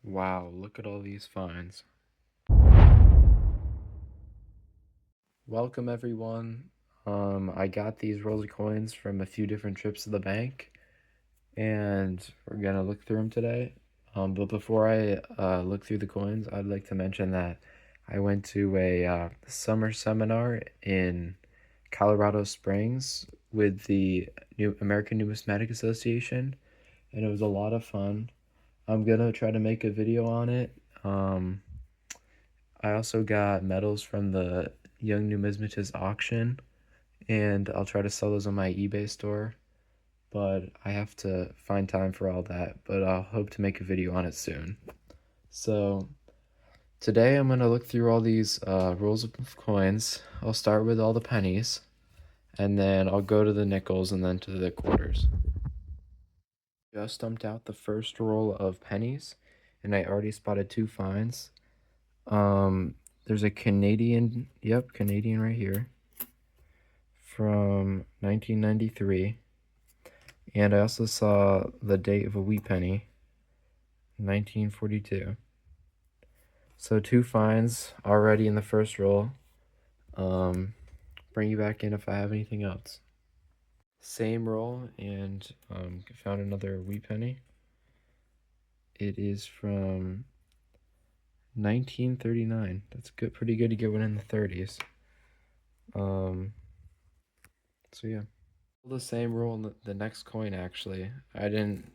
Wow, look at all these finds. Welcome everyone. I got these rolls of coins from a few different trips to the bank, and we're gonna look through them today. But before I look through the coins, I'd like to mention that I went to a summer seminar in Colorado Springs with the New American Numismatic Association, and it was a lot of fun. I'm gonna try to make a video on it. I also got medals from the Young Numismatist auction, and I'll try to sell those on my eBay store, but I have to find time for all that, but I'll hope to make a video on it soon. So today I'm going to look through all these rolls of coins. I'll start with all the pennies, and then I'll go to the nickels and then to the quarters. Just stumped out the first roll of pennies, and I already spotted two finds. There's a Canadian right here from 1993. And I also saw the date of a wheat penny, 1942. So two finds already in the first roll. Bring you back in if I have anything else. Same roll, and found another wheat penny. It is from 1939. That's good, pretty good to get one in the 30s. So yeah. The same roll in the next coin, actually. I didn't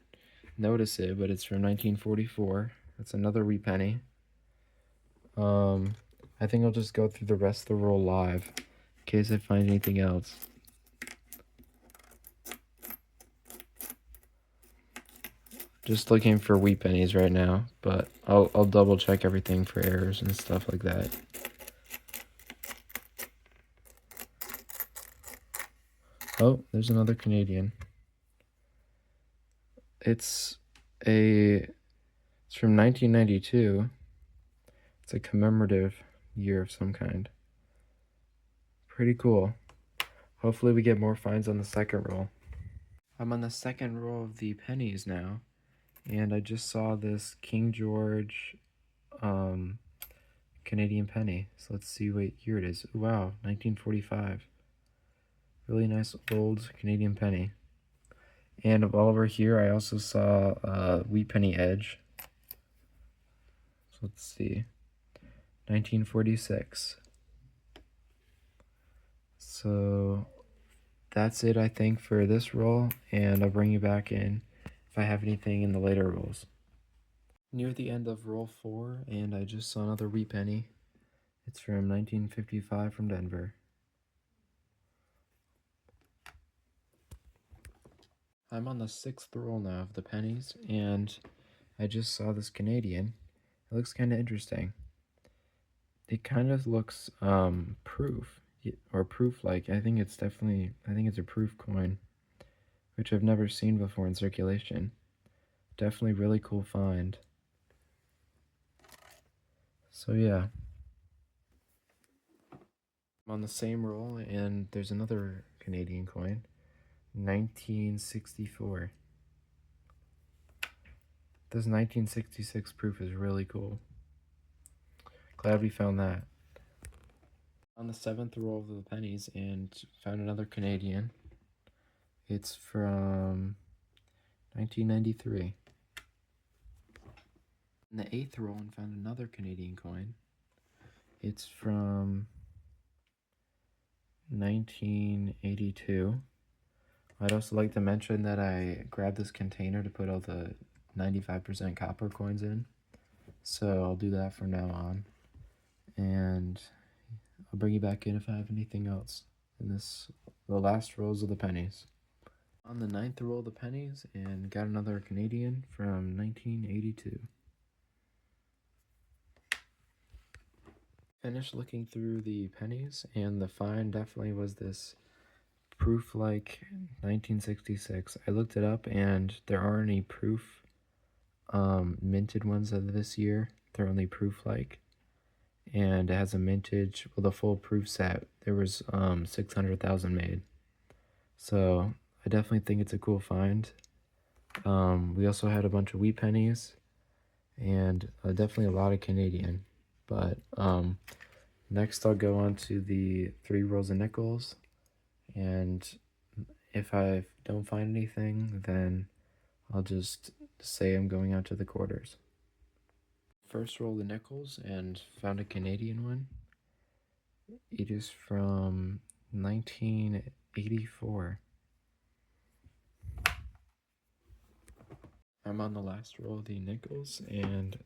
notice it, but it's from 1944. That's another wheat penny. I think I'll just go through the rest of the roll live in case I find anything else. Just looking for wheat pennies right now, but I'll double check everything for errors and stuff like that. Oh, there's another Canadian. It's from 1992. It's a commemorative year of some kind. Pretty cool. Hopefully we get more finds on the second roll. I'm on the second roll of the pennies now, and I just saw this King George Canadian penny. So let's see what year it is. Wow, 1945. Really nice old Canadian penny. And over here, I also saw Wheat Penny Edge. So let's see. 1946. So that's it, I think, for this roll, and I'll bring you back in if I have anything in the later rolls. Near the end of roll 4, and I just saw another wheat penny. It's from 1955 from Denver. I'm on the 6th roll now of the pennies, and I just saw this Canadian. It looks kind of interesting. It kind of looks proof, or proof-like. I think it's a proof coin, which I've never seen before in circulation. Definitely really cool find. So yeah. I'm on the same roll, and there's another Canadian coin, 1964. This 1966 proof is really cool. Glad we found that. On the 7th roll of the pennies, and found another Canadian. It's from 1993. In the 8th roll, and found another Canadian coin. It's from 1982. I'd also like to mention that I grabbed this container to put all the 95% copper coins in. So I'll do that from now on. And I'll bring you back in if I have anything else in the last rolls of the pennies. On the 9th roll of the pennies, and got another Canadian from 1982. Finished looking through the pennies, and the find definitely was this proof-like 1966. I looked it up, and there aren't any proof minted ones of this year. They're only proof-like, and it has a mintage. Well, the full proof set, there was 600,000 made. So I definitely think it's a cool find. We also had a bunch of wheat pennies, and definitely a lot of Canadian. But next I'll go on to the 3 rolls of nickels, and if I don't find anything, then I'll just say I'm going out to the quarters. First roll of nickels and found a Canadian one. It is from 1984. I'm on the last roll of the nickels and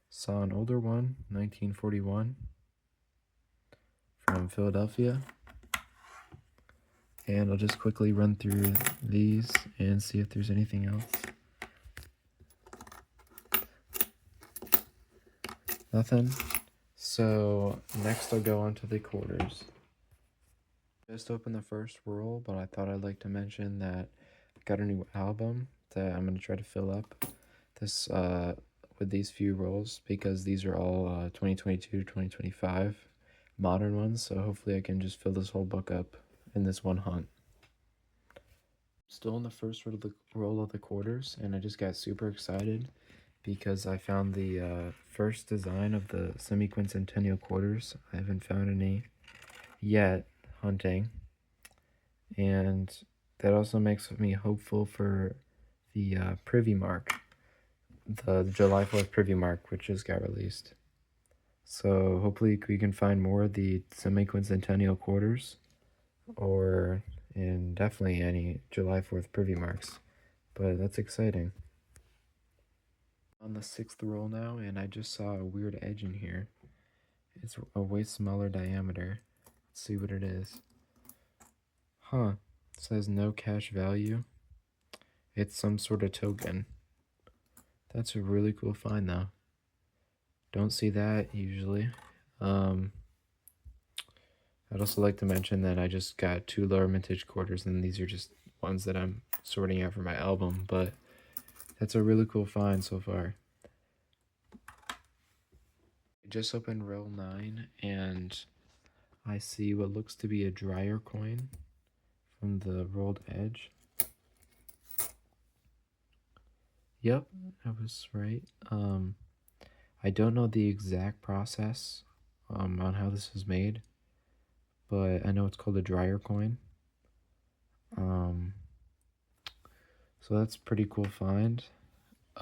saw an older one, 1941, from Philadelphia. And I'll just quickly run through these and see if there's anything else. Nothing. So next I'll go on to the quarters. Just opened the first roll, but I thought I'd like to mention that I got a new album that I'm going to try to fill up this with these few rolls, because these are all 2022 to 2025 modern ones, so hopefully I can just fill this whole book up in this one hunt. Still in the first roll of the quarters, and I just got super excited because I found the first design of the semi-quincentennial quarters. I haven't found any yet hunting, and that also makes me hopeful for the Privy Mark, the July 4th Privy Mark, which just got released. So hopefully we can find more of the semi-quincentennial quarters, or in definitely any July 4th Privy Marks, but that's exciting. On the 6th roll now, and I just saw a weird edge in here. It's a way smaller diameter. Let's see what it is. Huh. It says no cash value. It's some sort of token. That's a really cool find though. Don't see that usually. I'd also like to mention that I just got 2 lower mintage quarters, and these are just ones that I'm sorting out for my album, but that's a really cool find so far. I just opened roll 9, and I see what looks to be a dryer coin from the rolled edge. Yep, I was right. I don't know the exact process on how this is made, but I know it's called a dryer coin. So that's a pretty cool find.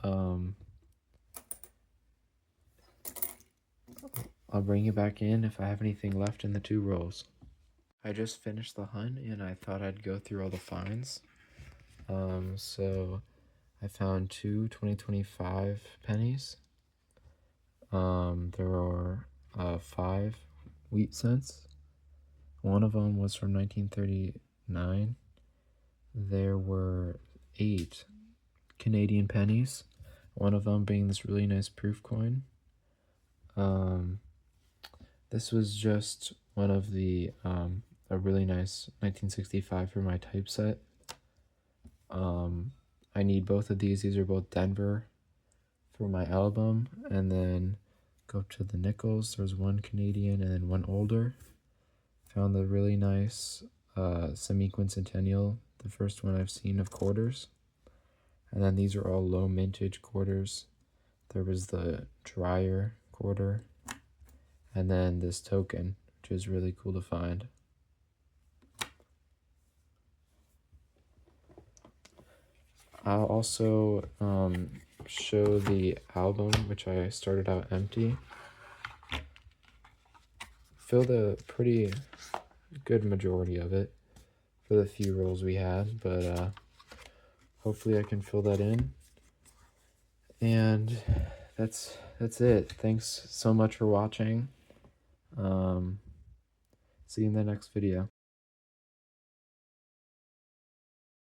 I'll bring you back in if I have anything left in the 2 rolls. I just finished the hunt, and I thought I'd go through all the finds. So I found 2 2025 pennies. There are 5 wheat cents. One of them was from 1939. There were 8 Canadian pennies, one of them being this really nice proof coin. This was just one of the a really nice 1965 for my typeset. I need both of these. These are both Denver for my album. And then go to the nickels. There's 1 Canadian and then 1 older. Found the really nice semi-quincentennial, the first one I've seen of quarters. And then these are all low mintage quarters. There was the dryer quarter, and then this token, which is really cool to find. I'll also show the album, which I started out empty. Filled a pretty good majority of it for the few rolls we had, but hopefully I can fill that in. And that's it. Thanks so much for watching. See you in the next video.